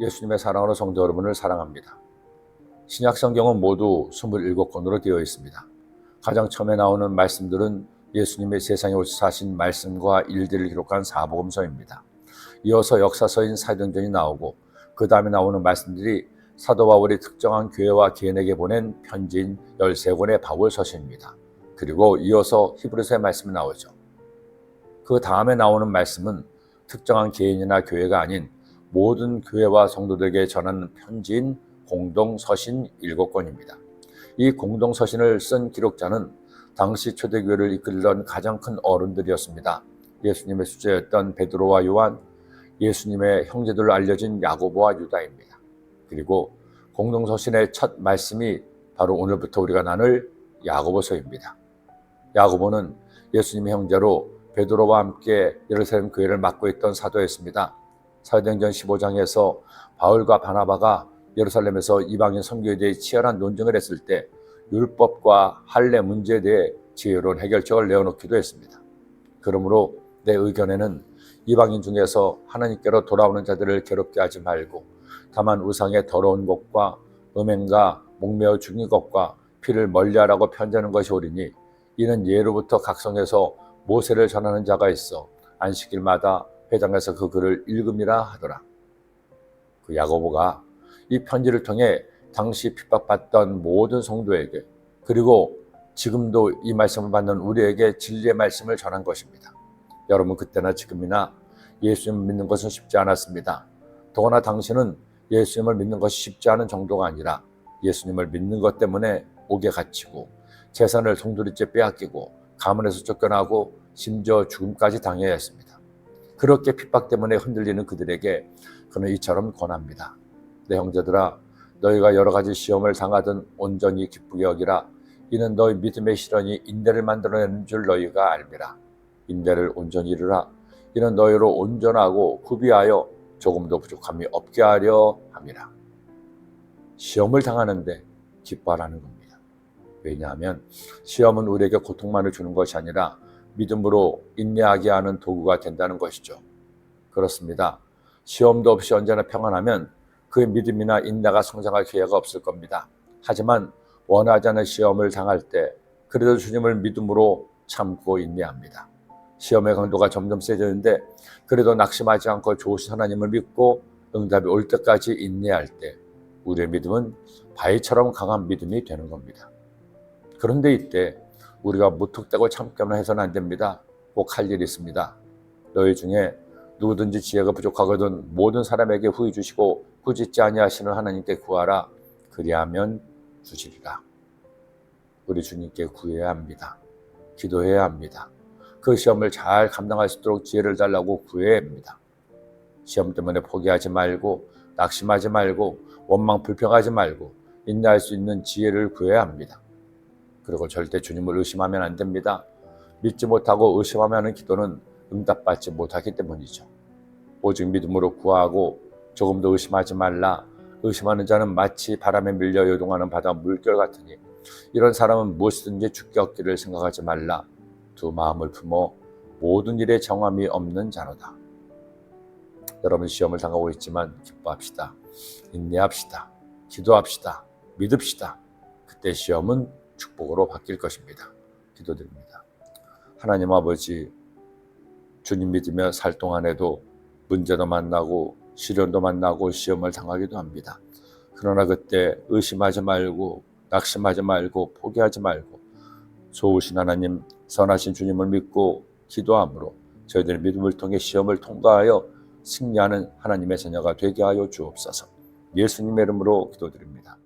예수님의 사랑으로 성도 여러분을 사랑합니다. 신약 성경은 모두 27권으로 되어 있습니다. 가장 처음에 나오는 말씀들은 예수님의 세상에 오셔서 하신 말씀과 일들을 기록한 사복음서입니다. 이어서 역사서인 사도행전이 나오고 그 다음에 나오는 말씀들이 사도 바울이 특정한 교회와 개인에게 보낸 편지인 13권의 바울서신입니다. 그리고 이어서 히브리서의 말씀이 나오죠. 그 다음에 나오는 말씀은 특정한 개인이나 교회가 아닌 모든 교회와 성도들에게 전하는 편지인 공동서신 7권입니다. 이 공동서신을 쓴 기록자는 당시 초대교회를 이끌던 가장 큰 어른들이었습니다. 예수님의 수제였던 베드로와 요한, 예수님의 형제들로 알려진 야고보와 유다입니다. 그리고 공동서신의 첫 말씀이 바로 오늘부터 우리가 나눌 야고보서입니다. 야고보는 예수님의 형제로 베드로와 함께 예루살렘 교회를 맡고 있던 사도였습니다. 사도행전 15장에서 바울과 바나바가 예루살렘에서 이방인 선교에 대해 치열한 논쟁을 했을 때 율법과 할례 문제에 대해 지혜로운 해결책을 내어놓기도 했습니다. 그러므로 내 의견에는 이방인 중에서 하나님께로 돌아오는 자들을 괴롭게 하지 말고 다만 우상의 더러운 것과 음행과 목매어 죽인 것과 피를 멀리하라고 편지하는 것이 옳으니 이는 예로부터 각성에서 모세를 전하는 자가 있어 안식일마다 회당에서 그 글을 읽음이라 하더라. 그 야고보가 이 편지를 통해 당시 핍박받던 모든 성도에게 그리고 지금도 이 말씀을 받는 우리에게 진리의 말씀을 전한 것입니다. 여러분, 그때나 지금이나 예수님을 믿는 것은 쉽지 않았습니다. 더구나 당신은 예수님을 믿는 것이 쉽지 않은 정도가 아니라 예수님을 믿는 것 때문에 옥에 갇히고 재산을 송두리째 빼앗기고 가문에서 쫓겨나고 심지어 죽음까지 당해야 했습니다. 그렇게 핍박 때문에 흔들리는 그들에게 그는 이처럼 권합니다. 내 형제들아, 너희가 여러 가지 시험을 당하든 온전히 기쁘게 여기라. 이는 너희 믿음의 실현이 인내를 만들어내는 줄 너희가 알미라. 인내를 온전히 이루라. 이는 너희로 온전하고 구비하여 조금도 부족함이 없게 하려 함이라. 시험을 당하는데 기뻐하라는 겁니다. 왜냐하면 시험은 우리에게 고통만을 주는 것이 아니라 믿음으로 인내하게 하는 도구가 된다는 것이죠. 그렇습니다. 시험도 없이 언제나 평안하면 그의 믿음이나 인내가 성장할 기회가 없을 겁니다. 하지만 원하지 않은 시험을 당할 때 그래도 주님을 믿음으로 참고 인내합니다. 시험의 강도가 점점 세지는데 그래도 낙심하지 않고 좋으신 하나님을 믿고 응답이 올 때까지 인내할 때 우리의 믿음은 바위처럼 강한 믿음이 되는 겁니다. 그런데 이때 우리가 무턱대고 참기만 해서는 안 됩니다. 꼭 할 일이 있습니다. 너희 중에 누구든지 지혜가 부족하거든 모든 사람에게 후히 주시고 꾸짖지 아니하시는 하나님께 구하라. 그리하면 주시리라. 우리 주님께 구해야 합니다. 기도해야 합니다. 그 시험을 잘 감당할 수 있도록 지혜를 달라고 구해야 합니다. 시험 때문에 포기하지 말고 낙심하지 말고 원망 불평하지 말고 인내할 수 있는 지혜를 구해야 합니다. 그리고 절대 주님을 의심하면 안 됩니다. 믿지 못하고 의심하면 하는 기도는 응답받지 못하기 때문이죠. 오직 믿음으로 구하고 조금도 의심하지 말라. 의심하는 자는 마치 바람에 밀려 요동하는 바다 물결 같으니 이런 사람은 무엇이든지 죽게 얻기를 생각하지 말라. 두 마음을 품어 모든 일에 정함이 없는 자로다. 여러분, 시험을 당하고 있지만 기뻐합시다. 인내합시다. 기도합시다. 믿읍시다. 그때 시험은 축복으로 바뀔 것입니다. 기도드립니다. 하나님 아버지, 주님 믿으며 살 동안에도 문제도 만나고 시련도 만나고 시험을 당하기도 합니다. 그러나 그때 의심하지 말고 낙심하지 말고 포기하지 말고 좋으신 하나님, 선하신 주님을 믿고 기도함으로 저희들의 믿음을 통해 시험을 통과하여 승리하는 하나님의 자녀가 되게 하여 주옵소서. 예수님의 이름으로 기도드립니다.